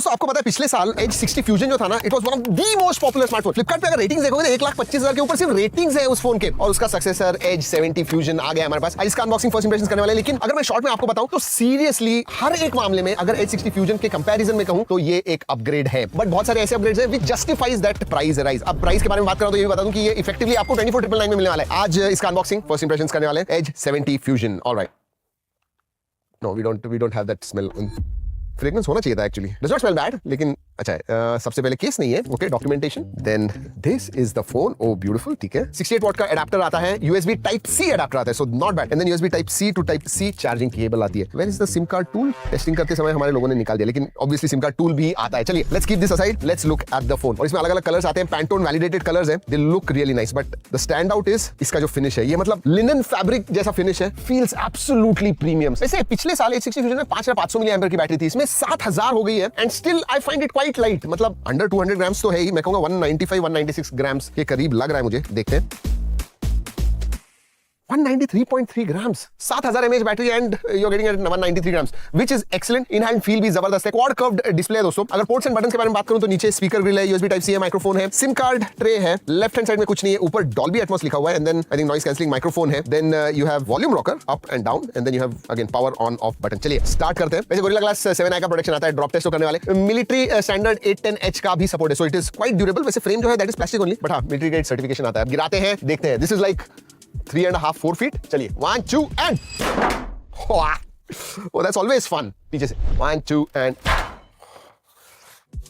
दोस्तों आपको पता है पिछले साल एज 60 फ्यूजन जो था ना, it was one of the most popular smartphone. Flipkart पे अगर रेटिंग्स देखोगे ना 1,25,000 के ऊपर सिर्फ रेटिंग्स है उस फोन के, और उसका सक्सेसर एज 70 फ्यूजन आ गया हमारे पास। आज इसका अनबॉक्सिंग फर्स्ट इंप्रेशंस करने वाले हैं, लेकिन अगर मैं शॉर्ट में आपको बताऊं तो सीरियसली हर एक मामले में अगर एज 60 फ्यूजन के कंपैरिजन में कहूं तो ये एक अपग्रेड है, बट बहुत सारे ऐसे अपग्रेड्स हैं which justifies that price rise. अब प्राइस के बारे में बात करूं तो ये बता दूं कि ये इफेक्टिवली आपको 24,999 में मिलने वाला है। आज इसका अनबॉक्सिंग फर्स्ट इंप्रेशंस करने वाले हैं Edge 70 Fusion. Alright, no we don't have that smell. Fragrance होना चाहिए था actually, does not smell bad, लेकिन अच्छा है। सबसे पहले केस नहीं है, okay, documentation. Then this is the phone, oh beautiful, ठीक है। 68 वॉट का एडाप्टर आता है, USB टाइप C एडाप्टर आता है, so not bad. And then USB type C to type C charging cable आती है। Where is the SIM card tool? Testing करते समय हमारे लोगों ने निकाल दिया, लेकिन ऑब्वियसली सिम कार्ड टूल भी आता है। चलिए let's keep this aside, let's look at the phone. और इसमें अलग अलग कलर्स आते हैं, पैंटोन वैलिडेटेड कलर्स हैं, they look really nice, but the stand out is इसका जो फिनिश है, ये मतलब लिनन फैब्रिक जैसा फिनिश है, फील्स एब्सोल्युटली प्रीमियम। वैसे पिछले साल एज 60 फ्यूजन में 5500 मिली एम्पियर की बैटरी थी, इसमें 7000 हो गई है, and still I find it quite light. मतलब अंडर 200 ग्राम्स तो है ही, मैं कहूंगा 196 ग्राम्स के करीब लग रहा है मुझे। देखते हैं 193.3 grams, 7000 mAh battery and you are getting at 193 grams, which is excellent। In hand feel भी जबरदस्त है। क्वाड कर्व्ड डिस्प्ले है दोस्तों। अगर पोर्ट्स एंड बटन्स के बारे में बात करूं तो नीचे स्पीकर ग्रिल है, USB टाइप C है, माइक्रोफोन है, सिम कार्ड ट्रे है, लेफ्ट हैंड साइड में कुछ नहीं है, ऊपर डॉल्बी एटमॉस लिखा हुआ है, and then I think noise cancelling microphone है, then you have volume rocker up and down, and then you have again power on off button. चलिए स्टार्ट करते हैं। वैसे गोरिल्ला ग्लास 7i का प्रोटेक्शन आता है, ड्रॉप टेस्ट तो करने वाले। मिलिट्री स्टैंडर्ड 810H का भी सपोर्ट है, so it is quite durable. वैसे फ्रेम जो है that is plastic only, but हां मिलिट्री ग्रेड सर्टिफिकेशन आता है। गिराते हैं, देखते हैं। This is like 3.5-4 feet। चलिए 1 2 and oh that's always fun। पीछे से 1 2 एंड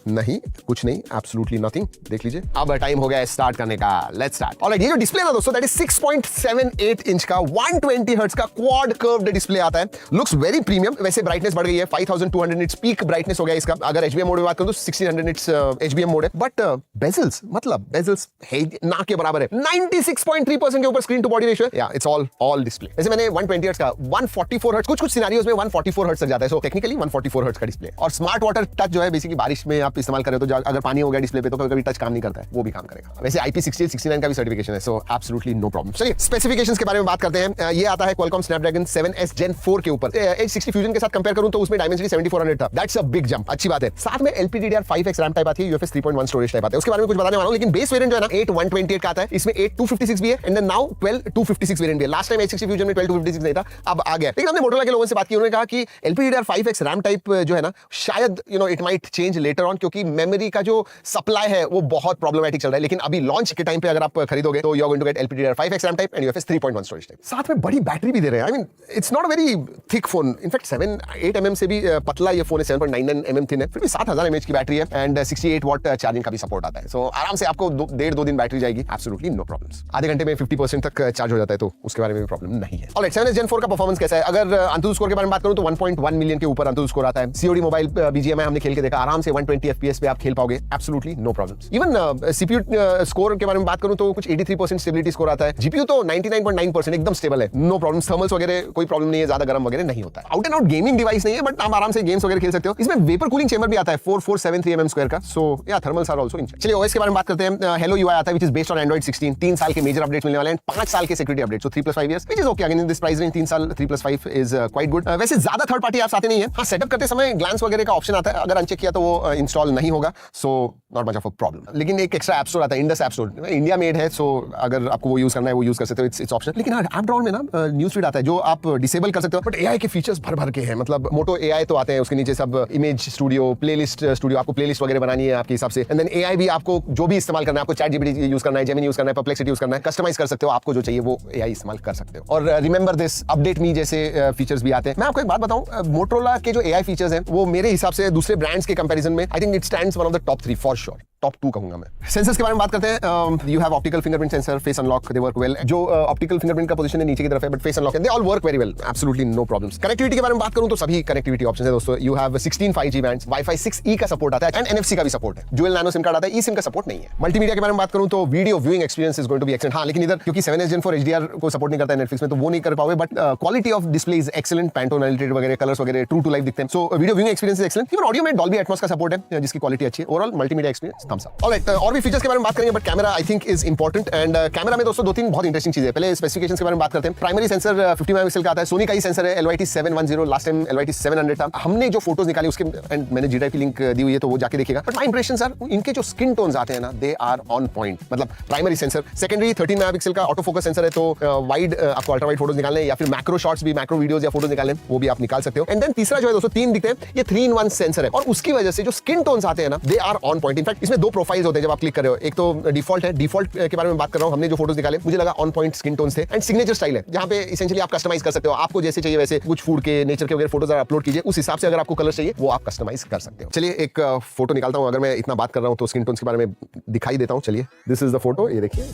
नहीं, कुछ नहीं, एब्सोल्युटली नथिंग। देख लीजिए, अब टाइम हो गया है स्टार्ट करने का। Let's start. ऑलराइट, ये जो डिस्प्ले ना दोस्तों दैट इज 6.78 इंच का 120 हर्ट्ज का क्वाड कर्व्ड डिस्प्ले आता है। Looks very premium. वैसे ब्राइटनेस बढ़ गई है, 5200 निट्स पीक ब्राइटनेस हो गया इसका। अगर HBM मोड में बात करूं तो 1600 निट्स HBM मोड है, बट बेजल्स मतलब बेजल्स है ना के बराबर है। 96.3% के ऊपर स्क्रीन टू बॉडी रेशियो है। या इट्स ऑल डिस्प्ले। वैसे मैंने 120 हर्ट्ज का 144 हर्ट्ज, कुछ सिनेरियोज में 144 हर्ट्ज तक जाता है, सो टेक्निकली 144 हर्ट्ज का डिस्प्ले। और स्मार्ट वाटर टच जो है बेसिकली बारिश में आप इस्तेमाल कर रहे हो तो अगर पानी हो गया डिस्प्ले पे तो कभी काम नहीं करता है, वो भी काम करेगा। वैसे IP68-69 का भी सर्टिफिकेशन है, सो एब्सोल्युटली नो प्रॉब्लम। चलिए स्पेसिफिकेशंस के बारे में बात करते हैं। ये आता है Qualcomm Snapdragon 7S Gen 4 के ऊपर। एज 60 फ्यूजन के साथ कंपेयर करूं तो उसमें Dimensity 7400 था, दैट्स अ बिग जंप, अच्छी बात है। साथ में LPDDR5X रैम टाइप आती है, UFS 3.1 स्टोरेज टाइप आता है, उसके बारे में कुछ बताने वाला हूं। लेकिन बेस वेरिएंट जो है ना 8128 का आता है, इसमें 8256 भी है, एंड देन नाउ 12256 वेरिएंट भी है। लास्ट टाइम एज 60 फ्यूजन में 12256 नहीं था, अब आ गया। लेकिन हमने मोटोरोला के लोगों से बात की, उन्होंने कहा कि LPDDR5X रैम टाइप जो है ना, शायद it might change later on, क्योंकि मेमोरी का जो सप्लाई है वो बहुत प्रॉब्लमेटिक चल रहा है। लेकिन अभी लॉन्च के टाइम पे अगर आप खरीदोगे तो you are going to get LPDDR5X RAM type and UFS 3.1 storage type. साथ में बड़ी बैटरी भी दे रहे हैं। I mean it's not a very thick phone, in fact 7-8 mm से भी पतला ये फोन है, 7.99 mm थिन है, फिर भी 7000 mAh की बैटरी है, एंड 68 वॉट चार्जिंग का भी सपोर्ट आता है। सो आराम से आपको 1.5-2 दिन बैटरी जाएगी, एब्सोल्युटली नो प्रॉब्लम्स। आधे घंटे में 50% तक चार्ज हो जाता है, तो उसके बारे में भी प्रॉब्लम नहीं है। ऑलराइट, 7S Gen 4 का परफॉर्मेंस कैसा है? अगर अंतुदु स्कोर के बारे में बात करूं तो 1.1 मिलियन के ऊपर अंतुदु स्कोर आता है। COD मोबाइल BGMI हमने खेल के देखा, आराम से 120 FPS पे आप खेल पाओगे, absolutely no problems. Even CPU score के बारे में बात करूं तो कुछ 83% स्टेबिलिटी स्कोर आता है। GPU तो 99.9% एकदम स्टेबल है, नो प्रॉब्लम। थर्मल्स वगैरह कोई प्रॉब्लम नहीं है, ज्यादा गर्म वगैरह नहीं होता है। Out and out gaming device नहीं है, बट आप आराम से गेम्स वगैरह खेल सकते हो। इसमें वेपर कूलिंग चेंबर भी आता है 4473 mm स्क्वायर का, so yeah thermals are also in check. चलिए OS के बारे में बात करते हैं। Hello UI आता है which is based on Android 16। 3 साल के मेजर अपडेट्स मिलने वाले हैं, 5 साल के security update, so 3+5 years, which is okay. Again in this price range 3 साल 3+5 इज क्वाइट गुड। वैसे ज्यादा थर्ड पार्टी ऐप्स आते नहीं है। हां, सेटअप करते समय ग्लांस वगैरह का ऑप्शन आता है, अगर अनचेक किया तो वो इंस्टॉल नहीं होगा, so not much of a problem. लेकिन एक एक्स्ट्रा ऐप स्टोर आता है, Indus app store, India made है, सो अगर आपको वो यूज करना है वो यूज कर सकते हो, इट्स ऑप्शन। लेकिन हाँ, ऐप ड्रॉअर में ना न्यूज़ फीड आता है जो आप डिसेबल कर सकते हो, बट AI के फीचर्स भर के हैं। मतलब मोटो AI तो आते हैं, उसके नीचे सब इमेज स्टूडियो, प्लेलिस्ट स्टूडियो, आपको प्लेलिस्ट वगैरह बनानी है आपके हिसाब से, एंड देन AI भी आपको जो भी इस्तेमाल करना है, आपको ChatGPT यूज करना है, Gemini यूज करना है, Perplexity यूज करना है, कस्टमाइज कर सकते हो, आपको जो चाहिए वो AI इस्तेमाल कर सकते हो। और रिमेंबर दिस, अपडेट मी जैसे फीचर्स भी आते हैं। मैं आपको एक बात बताऊं, मोटोरोला के जो AI फीचर्स हैं वो मेरे हिसाब से दूसरे ब्रांड्स के कंपैरिजन में I think it stands one of the top 3 for sure, top 2 कहूंगा मैं। सेंसर्स के बारे में बात करते हैं। You have optical fingerprint sensor, face unlock, they work well. जो ऑप्टिकल फिंगरप्रिंट का पोजीशन है नीचे की तरफ है, but face unlock they all work very well, absolutely no problems. Connectivity के बारे में बात करूं तो सभी कनेक्टिविटी ऑप्शंस है दोस्तों। You have 16 5G bands, Wi-Fi 6E का सपोर्ट आता है, एंड NFC का भी सपोर्ट है। डुअल नैनो सिम कार्ड आता है, ई सिम का सपोर्ट नहीं है। मल्टीमीडिया के बारे में बात करूं तो video viewing experience is going to be excellent. हां, लेकिन इधर क्योंकि 7S Gen 4 HDR को सपोर्ट नहीं करता है नेटफ्लिक्स में, तो वो नहीं कर पाओगे, but quality of display is excellent, Pantone validated वगैरह, कलर्स वगैरह ट्रू टू लाइफ दिखते हैं, so video viewing experience is excellent. Even audio में डॉल्बी एटमॉस का सपोर्ट है जिसकी क्वालिटी अच्छी है। Overall multimedia experience thumbs up. Alright, और भी फीचर्स के बारे में बात करेंगे, but camera I think is important. And camera में दोस्तों 2-3 बहुत इंटरेस्टिंग चीजें। पहले स्पेसिफिकेशंस के बारे में बात करते हैं। प्राइमरी सेंसर 50 मेगापिक्सल का आता है। सोनी का ही सेंसर है, LYT-710, लास्ट टाइम LYT-700 था। हमने जो फोटोज निकाली उसके, एंड मैंने जी ड्राइव की लिंक दी हुई है, तो वो जाके देखिएगा। बट माय इंप्रेशंस आर, इनके जो स्किन टोन्स आते हैं ना, दे आर ऑन पॉइंट। मतलब प्राइमरी सेंसर, सेकेंडरी 13 मेगापिक्सल का ऑटो फोकस सेंसर है, तो वाइड आपको अल्ट्रा वाइड फोटोज निकालने या फिर मैक्रो शॉट्स भी, मैक्रो वीडियोस या फोटोज निकालने, वो भी आप निकाल सकते हो। एंड देन तीसरा जो है दोस्तों, 3 दिखते हैं, ये 3-in-1 सेंसर है, और उसकी वजह से जो स्किन टोन्स आते हैं ना, they are on point. In fact इसमें 2 प्रोफाइल्स होते हैं जब आप क्लिक कर रहे हो। एक तो डिफॉल्ट है, डिफॉल्ट के बारे में बात कर रहा हूं। हमने जो फोटोज निकाले मुझे लगा ऑन पॉइंट स्किन टोन्स थे। एंड सिग्नेचर स्टाइल है, जहां पे एसेंशियली आप कस्टमाइज कर सकते हो, आपको जैसे चाहिए वैसे, कुछ फूड के, नेचर के वगैरह फोटोज अपलोड कीजिए, उस हिसाब से अगर आपको कलर चाहिए वो आप कस्टमाइज कर सकते हो। चलिए एक फोटो निकालता हूं। अगर मैं इतना बात कर रहा हूं तो स्किन टोन्स के बारे में दिखाई देता हूं। चलिए, दिस इज द फोटो, ये देखिए,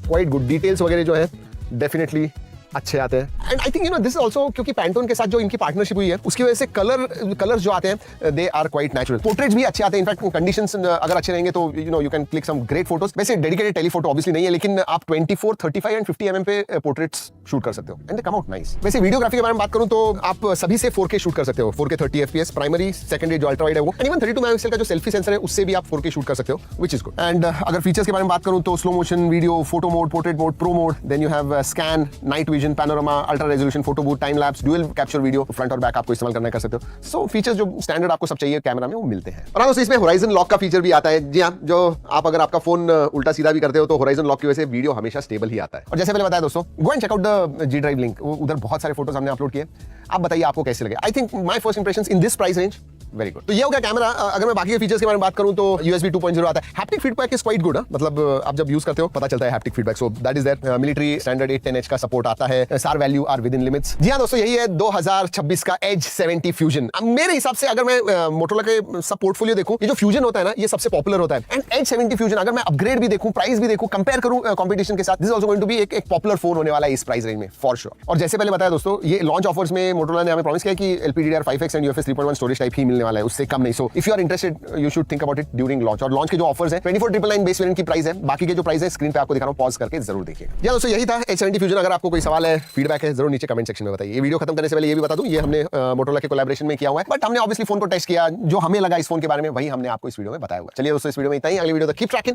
क्वाइट गुड। डिटेल्स वगैरह जो है डेफिनेटली अच्छे आते हैं। And I think this is also, क्योंकि पैंटोन के साथ जो इनकी पार्टनरशिप हुई है उसकी वजह से कलर्स जो आते हैं they are quite natural. Portraits भी अच्छे आते हैं। इनफैक्ट कंडीशंस अगर अच्छे रहेंगे तो you can click some great photos. वैसे डेडिकेटेड टेलीफोटो ऑब्वियसली नहीं है, लेकिन आप 24, 35 एंड 50 mm पे पोर्ट्रेट्स शूट कर सकते हो, and they come out nice. वैसे वीडियोग्राफी के बारे में बात करूं तो आप सभी से 4K शूट कर सकते हो, 4K 30 FPS, प्राइमरी, सेकेंडरी जो अल्ट्रा वाइड है वो, एंड इवन 32 मेगापिक्सल का जो सेल्फी सेंसर है उससे भी आप 4K शूट कर सकते हो, व्हिच इज गुड। एंड अगर फीचर्स के बारे में बात करूं तो slow motion video, photo mode, portrait mode, pro mode, then you have scan, night vision, panorama, ultra resolution, photo booth, time lapse, dual capture video, front और back आपको इस्तेमाल करना कर सकते हो। सो फीचर्स जो स्टैंडर्ड आपको सब चाहिए कैमरा में वो मिलते हैं। और दोस्तों इसमें होराइजन लॉक का फीचर भी आता है। जी हाँ, जो आप अगर आपका फोन उल्टा सीधा भी करते हो तो होराइजन लॉक की वजह से वीडियो हमेशा स्टेबल ही आता है। और जैसे पहले बताया दोस्तों, go and check out the G drive link, उधर बहुत सारे फोटोज हमने अपलोड किए। आप बताइए आपको कैसे लगे। I think my first impressions in this price range very good. तो ये हो गया कैमरा। अगर मैं बाकी के फीचर्स के बारे में बात करूं तो USB 2.0 आता है। Haptic feedback is quite good. मतलब आप जब यूज करते हो पता चलता है haptic feedback, so that is there. Military standard 810H का सपोर्ट आता है। SAR value are within limits. जी हां दोस्तों, यही है 2026 का Edge 70 फ्यूजन। मेरे हिसाब से अगर मैं मोटोरोला के सब पोर्टफोलियो देखूं, ये जो फ्यूजन होता है ना, ये सबसे पॉपुलर होता है। एंड Edge 70 फ्यूजन अगर मैं अपग्रेड भी देखूं, प्राइस भी देखूं, कंपेयर करूं कंपटीशन के साथ, this is also going to be एक पॉपुलर फोन होने वाला है इस प्राइस रेंज में फॉर श्योर। और जैसे पहले बताया दोस्तों, ये लॉन्च ऑफर्स में मोटोरोला ने हमें प्रॉमिस किया कि LPDDR5X and UFS 3.1 storage type ही मिलने वाला है, उससे कम नहीं। So if you are interested, you should think about it during launch। और launch के जो ऑफर्स हैं 24,999 बेस वेरिएंट की प्राइस है। बाकी के जो प्राइस है स्क्रीन पे आपको दिखा रहा हूं, पॉज करके जरूर देखिए। या दोस्तों यही था Edge 70 फ्यूजन। अगर आपको कोई सवाल है, फीडबैक है, जरूर नीचे कमेंट सेक्शन में बताइए। ये वीडियो खत्म करने से पहले ये भी बता दूं, ये हमने मोटोरोला के कोलैबोरेशन में किया हुआ है, बट हमने ऑब्वियसली फोन को टेस्ट किया, जो हमें लगा इस फोन के बारे में वही हमने आपको इस वीडियो में बताया हुआ। चलिए दोस्तों, इस वीडियो में इतना ही। अगली वीडियो तक कीप ट्रैकिंग।